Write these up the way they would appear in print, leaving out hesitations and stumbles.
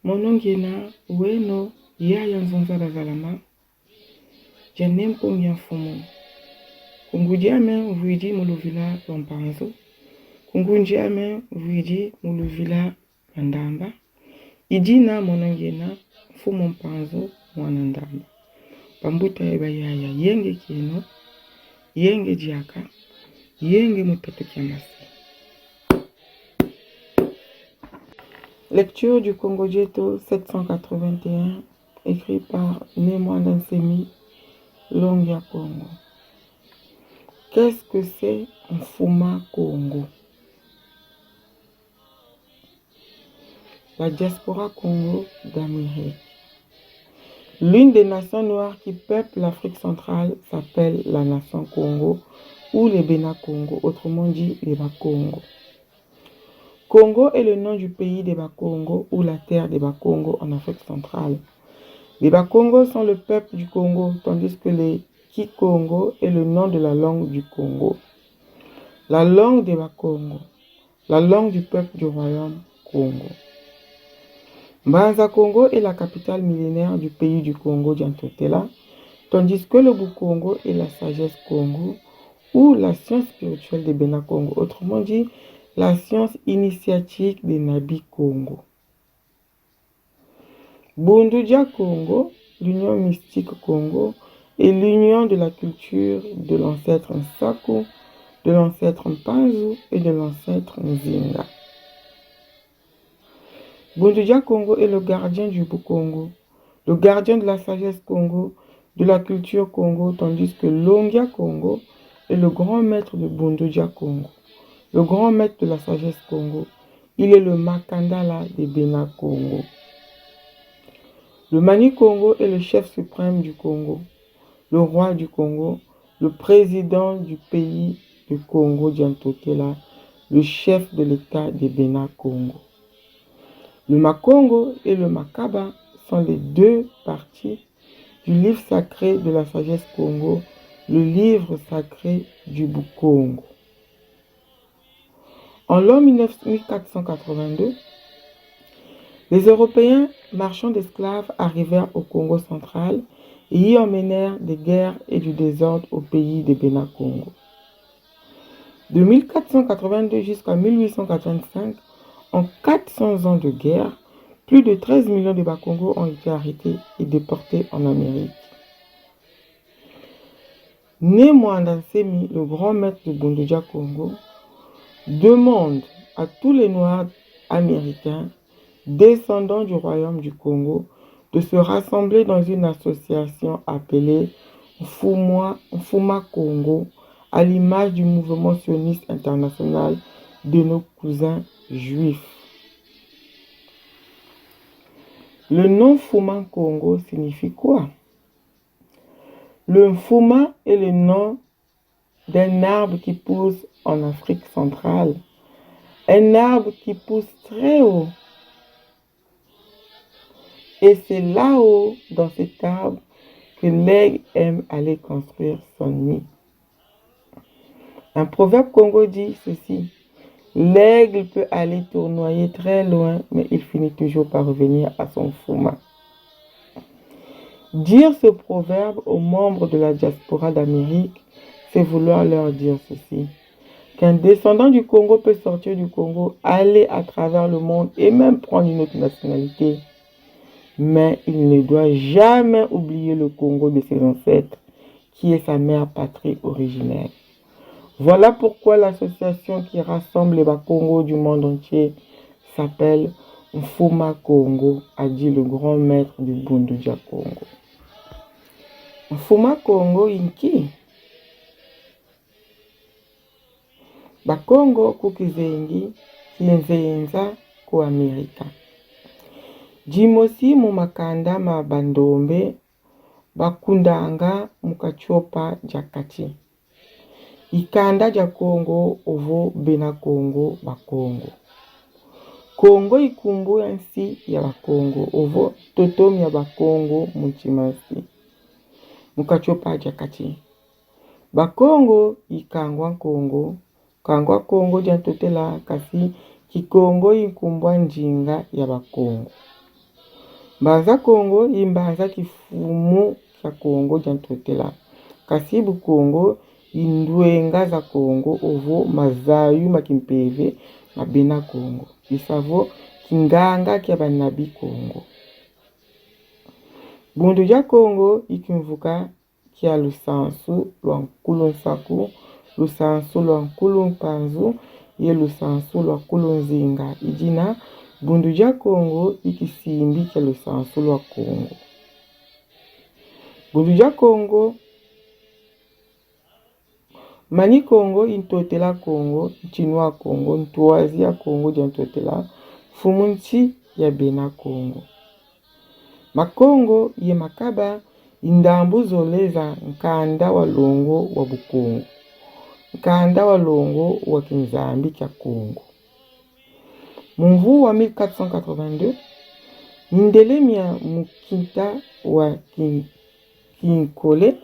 monongena weno yaya nzonzala zalama janem pongia fumu kungudiame vuidi muluvila lompanzo kungundiame vuidi muluvila mandamba idina monongena fumu mpanzo mwanandamba pambuta eba yaya yenge kino yenge diaka yenge mutato kiamasi. Lecture du Congo Dieto 781, écrit par Némoine Nsemi, Longia Congo. Qu'est-ce que c'est Mfuma Congo? La diaspora Congo d'Amérique. L'une des nations noires qui peuplent l'Afrique centrale s'appelle la nation Congo ou les Bénin-Congo, autrement dit les Bas-Congo. Congo est le nom du pays des Bas-Congo ou la terre des Bas-Congo en Afrique centrale. Les Bas-Congo sont le peuple du Congo, tandis que les Kikongo est le nom de la langue du Congo. La langue des Bas-Congo, la langue du peuple du royaume Congo. Mbanza Congo est la capitale millénaire du pays du Congo d'Antotela, tandis que le Bou-Congo est la sagesse Congo ou la science spirituelle des Bénin-Congo, autrement dit, la science initiatique des Nabi Congo. Bundudia Congo, l'union mystique Congo, et l'union de la culture de l'ancêtre Nsaku, de l'ancêtre Mpanzu et de l'ancêtre Nzinga. Bundudia Congo est le gardien du Bou-Congo, le gardien de la sagesse Congo, de la culture Congo, tandis que Longia Congo est le grand maître de Bundudia Congo. Le grand maître de la sagesse Congo, il est le Makandala des Bénin Congo. Le Mani Congo est le chef suprême du Congo, le roi du Congo, le président du pays du Congo d'Antotela, le chef de l'État des Bénin Congo. Le Makongo et le Makaba sont les deux parties du livre sacré de la sagesse Congo, le livre sacré du Bou-Congo. En l'an 1482, les Européens marchands d'esclaves arrivèrent au Congo central et y emmenèrent des guerres et du désordre au pays des Bénin-Congo. De 1482 jusqu'à 1885, en 400 ans de guerre, plus de 13 millions de Bas-Congo ont été arrêtés et déportés en Amérique. Némoine Nsemi, le grand maître de Bundudia Congo, demande à tous les Noirs américains, descendants du royaume du Congo, de se rassembler dans une association appelée Mfuma Congo, à l'image du mouvement sioniste international de nos cousins juifs. Le nom Mfuma Congo signifie quoi? Le Mfuma est le nom d'un arbre qui pousse en Afrique centrale. Un arbre qui pousse très haut. Et c'est là-haut, dans cet arbre, que l'aigle aime aller construire son nid. Un proverbe congo dit ceci: l'aigle peut aller tournoyer très loin, mais il finit toujours par revenir à son Mfuma. Dire ce proverbe aux membres de la diaspora d'Amérique, c'est vouloir leur dire ceci: qu'un descendant du Congo peut sortir du Congo, aller à travers le monde et même prendre une autre nationalité. Mais il ne doit jamais oublier le Congo de ses ancêtres, qui est sa mère patrie originelle. Voilà pourquoi l'association qui rassemble les Bas-Congo du monde entier s'appelle Mfuma Congo, a dit le grand maître du Bundudia Congo. Mfuma Congo inki Bakongo kukizengi kienzenza ku Amerika. Jimosi mu makanda ma bandombe bakundanga mukachopa jakati. Ikanda ja Congo ovo Bena Congo Bakongo. Congo ikumbu yansi ya Bakongo ovo totom ya Bakongo muchimasi. Mukachopa jakati. Bakongo ikangwa Congo. Kangwa Congo jantotela kasi kikongo ikumbwa njinga ya Bakongo. Mbanza Congo imbanza kifumu kya Congo jantotela. Kasibu Congo indwenga za Congo ovo mazayu makimpeve na bena Congo. Isavo kinganga kya banabi Congo. Bundu ja Congo ikimvuka kia lusansu lwa nkulu nsaku, lusansu lwa nkulu mpanzu, ye lusansu lwa nkulu nzinga. Ijina bundu ja Congo ikisimbi kia lusansu lwa Congo. Bundu ja Congo mani Congo intotela Congo, nchinua Congo, ntuazi ya Congo jantotela, fumunchi ya bena Congo. Makongo ye makaba indambu zoleza nkanda wa longo wa Bukongo. Nkanda wa longo wa kinzambi kia Congo. Mumvu wa 1482, nindelemia mukinta wa kinkole,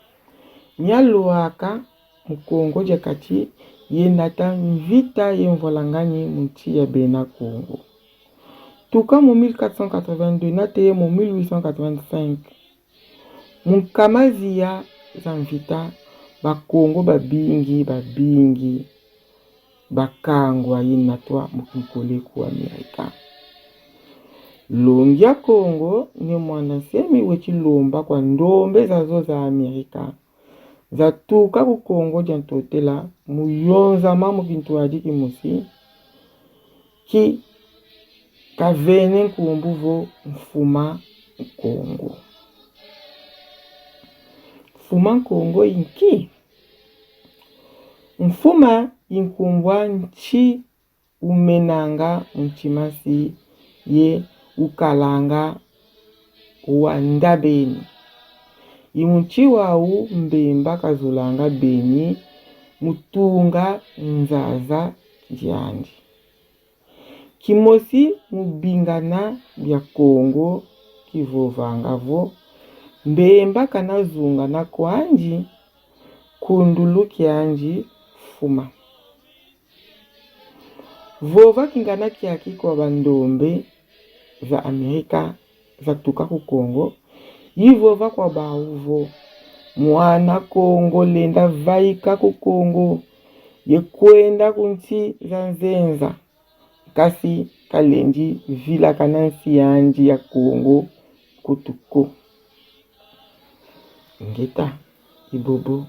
nyaluaka Mukongo jakati ye nata mvita ye mvolangani munchi ya bena Congo. Tuka mu 1482 nate mu 1885 mukamazi ya zamvita bakongo babingi bakangwa yinatwa mukinkole ku Amerika. Longi ya Congo ni mwana semi wechilomba kwa ndombe zazo za Amerika. Zatuka ku Congo jantotela muyonza mamu kintuaji kimusi ki kavene nkumbuvo mfuma Congo. Mfuma Congo inki? Mfuma inkumbwa nchi umenanga mchimasi ye ukalanga wanda beni. Imunchi wau mbemba kazulanga beni mutunga nzaza jandi. Kimosi mubingana bya Congo kivovangavo mbemba kanazunga na kwanji kundulu kianji fuma. Vova kingana kiaki kwa bandombe za Amerika za tuka ku Congo. Yivova kwa bauvo mwana Congo lenda vaika ku Congo ye kwenda kunchi za nzenza. Kasi kalenji vila kanansi yanji ya Congo kutuko. Ngeta ibobo.